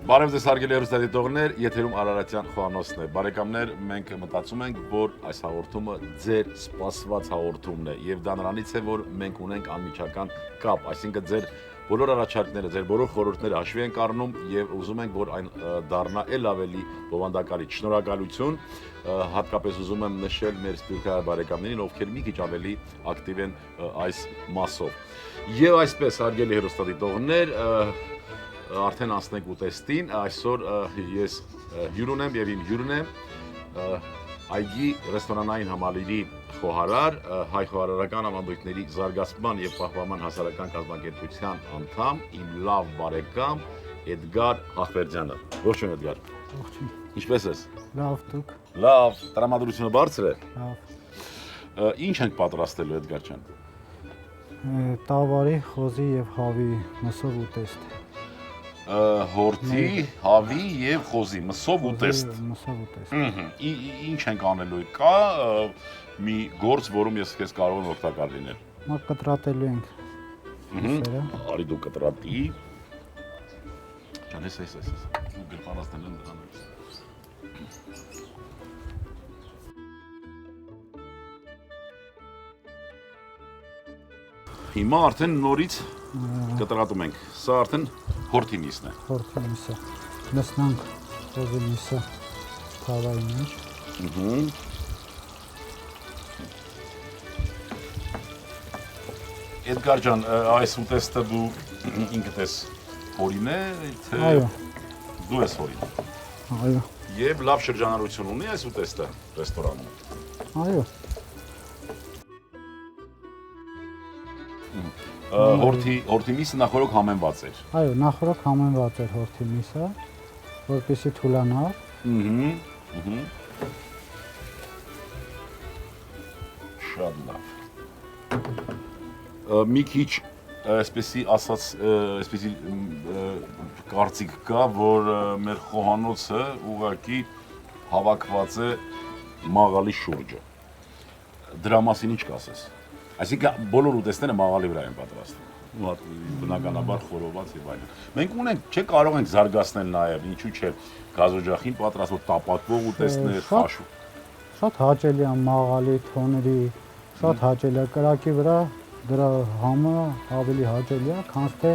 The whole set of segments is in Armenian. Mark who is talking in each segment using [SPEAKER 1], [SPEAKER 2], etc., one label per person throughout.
[SPEAKER 1] Բարև ձեզ հարգելի հեռուստադիտողներ, եթերում Արարատյան խոհանոցն է։ Բարեկամներ, մենք մտածում ենք, որ այս հաղորդումը ձեր սպասված հաղորդումն է, եւ դա նրանից է, որ մենք ունենք անմիջական կապ, այսինքն ձեր բոլոր առաջարկները, ձեր բոլոր խորհուրդները հաշվի ենք առնում եւ ուզում ենք, որ այն դառնա ել ավելի բովանդակալի։ Շնորհակալություն, հատկապես ուզում եմ նշել մեր սփյուռքահայ բարեկամներին, ովքեր մի քիչ ավելի ակտիվ են այս մասով։ Եվ այսպես, հարգելի հեռուստադիտողներ, արդեն անցնենք ուտեստին, այսօր ես հյուր ունեմ եւ իմ հյուրն է այգի ռեստորանային համալիրի խոհարար, հայ խոհարարական ավանդույթների զարգացման եւ պահպանման հասարակական կազմակերպության անդամ, իմ լավ բարեկամ Էդգար Հախվերդյանը։ Ողջույն Էդգար։
[SPEAKER 2] Ողջույն։
[SPEAKER 1] Ինչպե՞ս ես։
[SPEAKER 2] Լավ դուք։
[SPEAKER 1] Լավ, տրամադրությունը բարձր է։
[SPEAKER 2] Լավ։
[SPEAKER 1] Ինչ ենք պատրաստելու Էդգար ջան։
[SPEAKER 2] Տավարի, խոզի եւ հավի մսով ուտեստ։
[SPEAKER 1] Հորթի, հավի եւ խոզի մսով ուտեստ։
[SPEAKER 2] Մսով ուտեստ։
[SPEAKER 1] Ինչ ենք անելու։ Կա մի գործ, որում ես քեզ կարող եմ օգտակար լինել։
[SPEAKER 2] Մա կտրատելու ենք։
[SPEAKER 1] Արի դու կտրատի։ Ջան, ես։ Դու գրպանացնել եմ դրան։ Հիմա արդեն նորից կտրատում ենք։ Սա արդեն հորթի միսն է։
[SPEAKER 2] Հորթի միսը։ Մսնանք խոզի միսը թավայի մեջ։
[SPEAKER 1] Էդգար ջան, այս ուտեստը դու ինքդ ես հորին է, թե
[SPEAKER 2] Այո։
[SPEAKER 1] Դու ես հորին։
[SPEAKER 2] Այո։
[SPEAKER 1] Եվ լավ շրջանառություն ունի այս ուտեստը ռեստորանում։
[SPEAKER 2] Այո։
[SPEAKER 1] Հորթի միսը նախորոք համենված էր։
[SPEAKER 2] Այո, նախորդ համենված էր հորթի միսը, որպեսզի թուլանա։
[SPEAKER 1] Շատ լավ։ Մի քիչ այսպեսի ասած, այսպեսի կարծիք կա, որ մեր խոհանոցը ուղղակի հավաքված է մաղալի շուրջը։ Դրա մասին ինչ կասես։ Այսինքն բոլոր ուտեստները մաղալի վրա են պատրաստվում։ Բնականաբար խորոված եւ այլն։ Մենք ունենք, չէ, կարող ենք զարգացնել նաեւ, ինչու՞ չէ, գազօջախին պատրաստող տապակվող ուտեստներ, խաշու։
[SPEAKER 2] Շատ հաճելի է մաղալի թոների, շատ հաճելի է կրակի վրա դրա համը ավելի հաճելի է, քան թե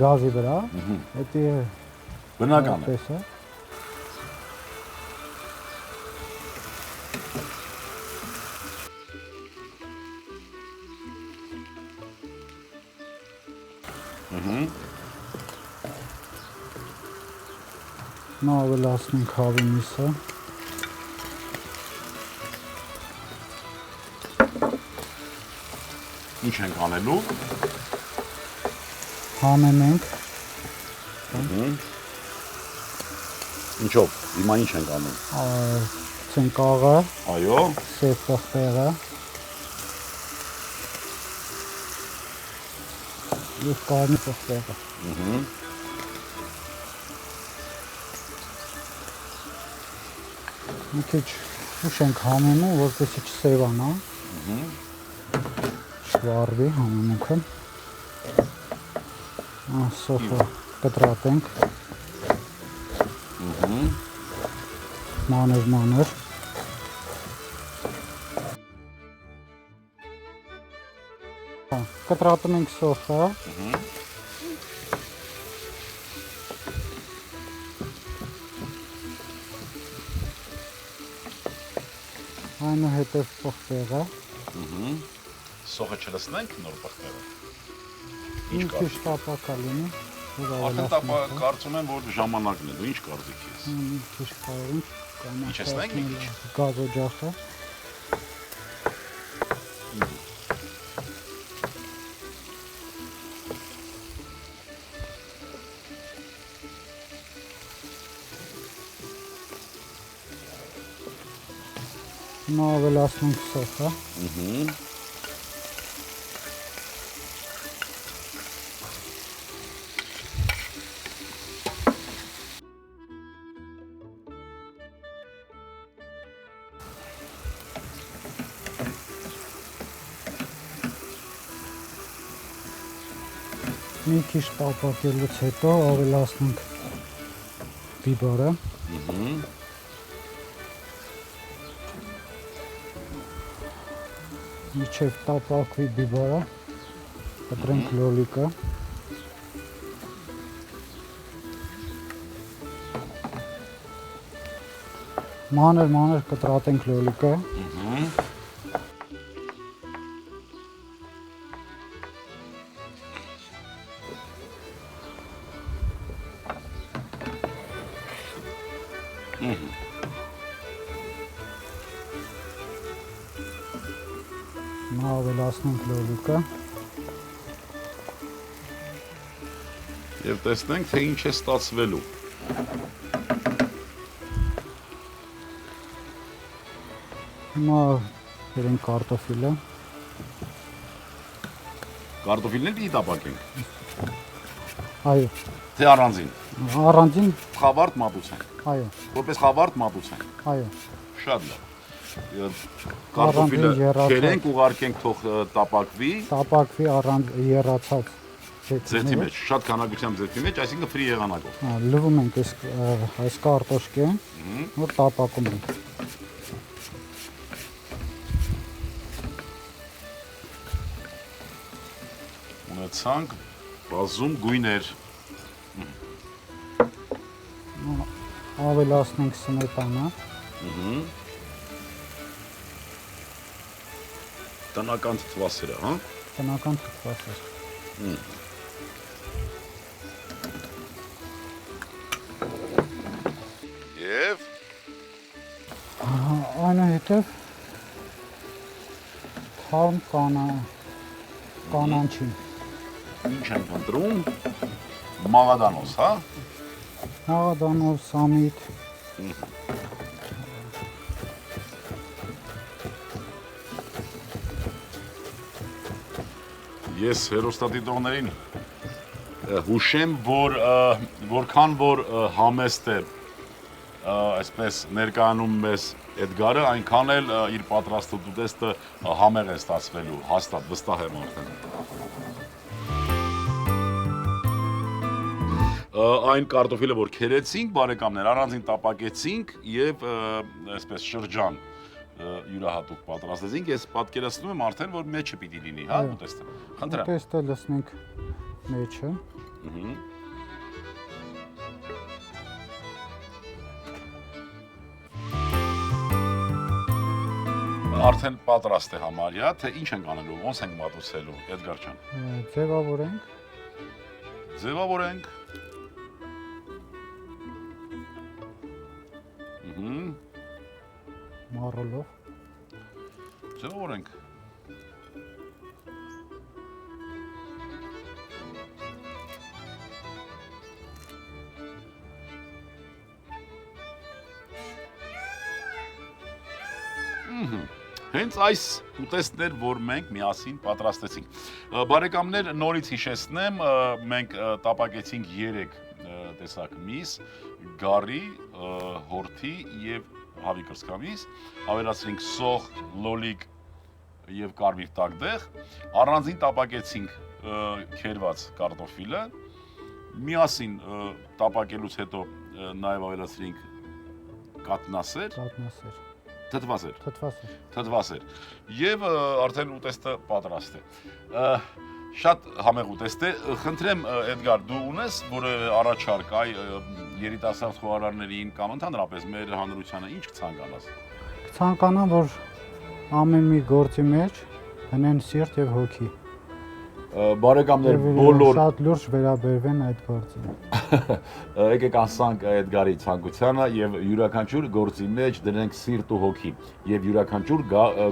[SPEAKER 2] գազի վրա։ Դա
[SPEAKER 1] բնական է։
[SPEAKER 2] Նա ավելացնենք հավի միսը։
[SPEAKER 1] Ինչ ենք անելու։
[SPEAKER 2] Հանեմ ենք։
[SPEAKER 1] Ինչով, հիմա ինչ ենք անում։
[SPEAKER 2] Ցնկաղը,
[SPEAKER 1] Այո։
[SPEAKER 2] սև պղպեղը։ Եվ կարմիր պղպեղը։ Մի քիչ ուշ ենք համենում, որպեսզի չսևանա։ Չվառվի համեմունքը։ Սոխը կտրատենք։ Մանր։ Կտրատում ենք սոխը։ Այնուհետև պղպեղը։
[SPEAKER 1] Սոխը չլսնենք նոր պղպեղը։
[SPEAKER 2] Ինչ քիչ տապակա լինի։
[SPEAKER 1] Արդեն կարծում եմ, որ ժամանակն է, դու ինչ կարծիք ես։
[SPEAKER 2] Քիչ կարող ենք
[SPEAKER 1] Իջեցնենք մի քիչ։
[SPEAKER 2] գազօջախը։ Հիմա ավելացնենք սոխը։ Մի քիչ տապակելուց հետո ավելացնենք բիբարը։ Միջև տապակվի բիբարը, կտրենք լոլիկը։ Մանր կտրատենք լոլիկը։ Նա ավելացնենք լոլիկը։
[SPEAKER 1] Եվ տեսնենք, թե ինչ է ստացվելու։
[SPEAKER 2] Հիմա բերենք կարտոֆիլը։
[SPEAKER 1] Կարտոֆիլներ պիտի տապակենք,
[SPEAKER 2] Այո,
[SPEAKER 1] թե առանձին։
[SPEAKER 2] առանձին,
[SPEAKER 1] Խավարդ մատուցենք,
[SPEAKER 2] այո,
[SPEAKER 1] որպես խավարդ մատուցենք։
[SPEAKER 2] այո։
[SPEAKER 1] Շատ լավ։ Կարտոֆիլը
[SPEAKER 2] Առանձին եռացած։
[SPEAKER 1] քերենք, ուղարկենք թող տապակվի
[SPEAKER 2] Տապակվի եռացած
[SPEAKER 1] ձերթի մեջ, շատ քանակությամբ ձերթի մեջ, այսինքն ֆրի եղանակով։
[SPEAKER 2] Լվում ենք այս կարտոշկեն, որ տապակում ենք։
[SPEAKER 1] Ունեցանք բազում գույներ։
[SPEAKER 2] Ավելացնենք սմետանա,
[SPEAKER 1] Տնական թթվասերը, հա։
[SPEAKER 2] տնական թթվասեր։
[SPEAKER 1] Եվ
[SPEAKER 2] Այնուհետև թարմ կանանչին։
[SPEAKER 1] ինչ ենք ընտրում, մաղադանոս, հա։
[SPEAKER 2] Մաղադանով, սամիտ,
[SPEAKER 1] Ես հերոստատիտողներին հուշեմ, որ որքան որ համեստ է այսպես ներկայանում մեզ Էդգարը, այնքան էլ իր պատրաստելու տեստը համեղ է ստացվելու, հաստատ, վստահ եմ արդեն։ Այն կարտոֆիլը, որ քերեցինք, բարեկամներ, առանձին տապակեցինք եւ այսպես շրջան յուրահատուկ պատրաստեցինք, ես պատկերացնում եմ արդեն, որ մեջը պիտի լինի, հա, ուտեստը։ Խնդրեմ։
[SPEAKER 2] Ուտեստը լցնենք մեջը։
[SPEAKER 1] Արդեն պատրաստ է համարյա, թե ինչ ենք անելու, ոնց ենք մատուցելու, Էդգար ջան։
[SPEAKER 2] Ձևավորենք։
[SPEAKER 1] Ձևավորենք։
[SPEAKER 2] Մառոլով։
[SPEAKER 1] Ձևավորենք։ Հենց այս ուտեստներ, որ մենք միասին պատրաստեցինք։ Բարեկամներ, նորից հիշեցնեմ, մենք տապակեցինք 3 տեսակ միս, գարի, հորթի եւ հավի կրծքամիս, ավելացրինք սոխ, լոլիկ եւ կարմիր տակդեղ, առանձին տապակեցինք քերված կարտոֆիլը, միասին տապակելուց հետո նաեւ ավելացրինք կատնասեր, թթվասեր եւ արդեն ուտեստը պատրաստ է։ Շատ համեղ ուտեստ է։ Խնդրեմ Էդգար, դու ունես որևէ առաջարկ այ երիտասարդ խոհարարներին կամ ընդհանրապես մեր հանրությանը ինչ կցանկանաս։
[SPEAKER 2] Կցանկանամ, որ ամեն մի գործի մեջ հնեն սիրտ եւ հոգի։
[SPEAKER 1] Բարեկամներ, բոլոր
[SPEAKER 2] շատ լուրջ վերաբերվեն այդ գործին։
[SPEAKER 1] Եկեք անցանք Էդգարի ցանկությանը եւ յուրաքանչյուր գործի մեջ դնենք սիրտ ու հոգի եւ յուրաքանչյուր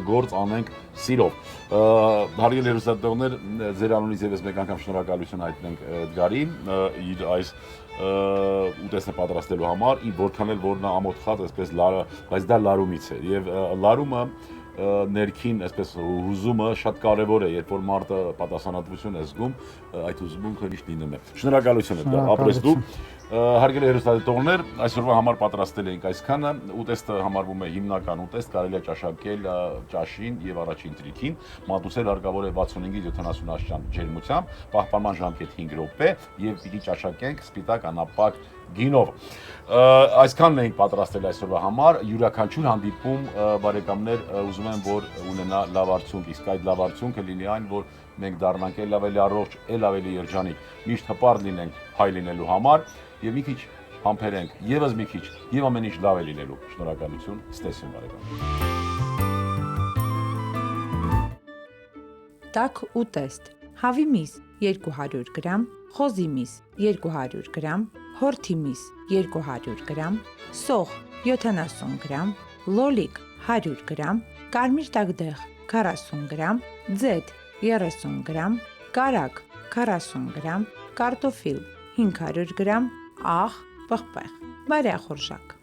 [SPEAKER 1] գործ անենք սիրով։ Հարգելի հեռուստադիտողներ, ձեր անունից եւս մեկ անգամ շնորհակալություն հայտնենք Էդգարին իր այս ուտեստը պատրաստելու համար, որքան էլ որ նա ամոթխած, այսպես բայց դա լարումից է եւ լարումը ներքին, այսպես հուզումը շատ կարևոր է, երբ որ մարդը պատասխանատվություն է զգում, այդ հուզմունքը միշտ լինում է։ Շնորհակալություն ապրես դու։ Հարգելի հեռուստադիտողներ, այսօրվա համար պատրաստել ենք այսքանը, ուտեստը համարվում է հիմնական ուտեստ, կարելի է ճաշակել ճաշին եւ առաջին տրիքին, մատուցել հարկավոր է 65-ից 70 աստիճան ջերմությամբ, պահպանման ժամկետ 5 րոպե եւ պիտի ճաշակենք սպիտակ անապակ գինով։ Այսքանն ենք պատրաստել այսօրվա համար, յուրաքանչյուր հանդիպում բարեկամներ ուզում եմ որ ունենա լավ արդյունք, իսկ այդ լավ արդյունքը լինի այն, որ մենք դառնանք ել ավելի առողջ, ել ավելի երջանիկ, միշտ հպարտ լինենք հայ լինելու համար եւ մի քիչ համբերենք, եւս մի քիչ եւ ամեն ինչ լավ է լինելու։ Շնորհակալություն, ստեսին բարեկամ։
[SPEAKER 3] Տաք ուտեստ. հավի միս 200 գրամ, խոզի միս 200 գրամ, հորթի միս 200 գրամ, սոխ 70 գրամ, լոլիկ 100 գրամ, կարմիր տագդեղ 40 գրամ, ձեթ 30 գրամ, կարակ 40 գրամ, կարտոֆիլ 500 գրամ, աղ, պղպեղ, բարյախորժակ։